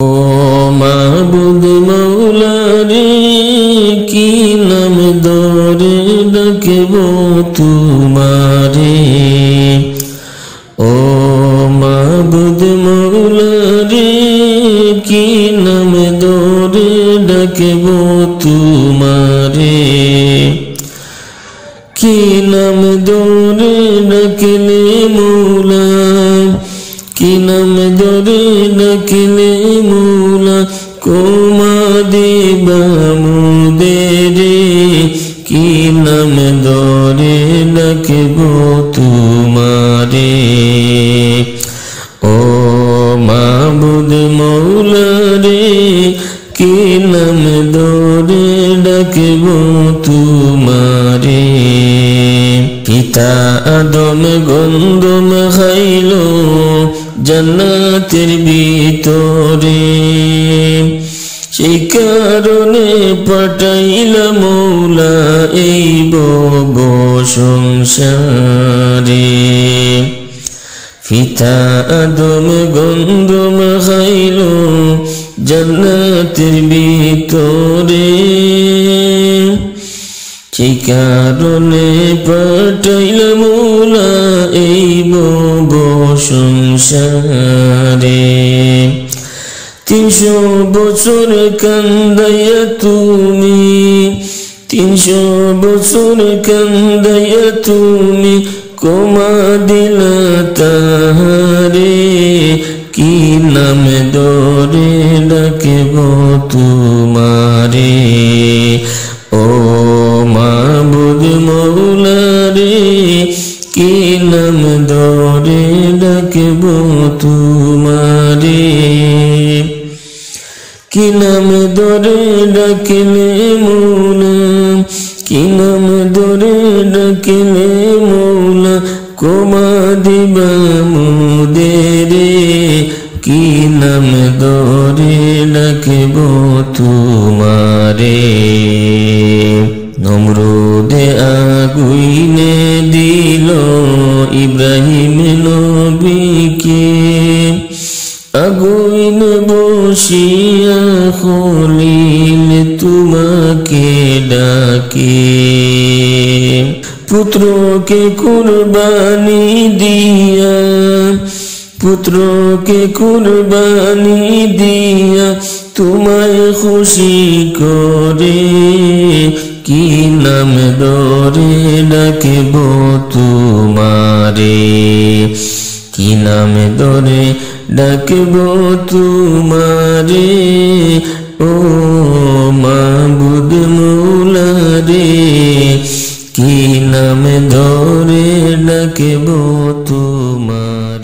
ও মাবুদ মৌলা রে, কি নাম ধরে ডাকব তোমারে। ও মাবুদ মৌলা রে, কি নাম ধরে ডাকব তোমারে। কি নাম ধরে ডাকলে মৌলা, কি নাম ধরে ডাকলে মৌলা কোমা দিবা মুদেরে। কি নাম ধরে ডাকব তোমারে। ও মাবুদ মৌলা রে, কি নাম ধরে ডাকব তোমারে। পিতা আদম গন্ধম খাইলো জান্নাতের ভিতরে, সেই কারণে পাঠাইলা মৌলা এই ভব সংসারে। পিতা আদম গন্ধম খাইলো জান্নাতের ভিতরে, সেই কারণে পাঠাইলা মৌলা এই ভব সংসারে। 300 বছর কান্দাইয়া তুমি, 300 বছর কান্দাইয়া তুমি কোমা দিলা তাহারে। কি নাম ধরে ডাকব তোমারে। ও মাবুদ মৌলা রে, কি নাম ধরে ডাকব তোমারে। কি নাম ধরে ডাকলে মৌলা, কি নাম ধরে ডাকলে মৌলা কোমা দিবা মুদেরে। কি নাম ধরে ডাকব তোমারে। নমরুদে আগুইনে দিল ইব্রাহিম নবীকে, আগুইন বসিয়া খলিল তোমাকে ডাকে। পুত্রকে কুরবানি দিয়া, পুত্রকে কুরবানি দিয়া তোমায় খুশি করে। কি নাম ধরে ডাকব তোমারে। কি নাম ধরে ডাকব তোমারে। ও মাবুদ মৌলা রে, কি নাম ধরে ডাকব তোমারে।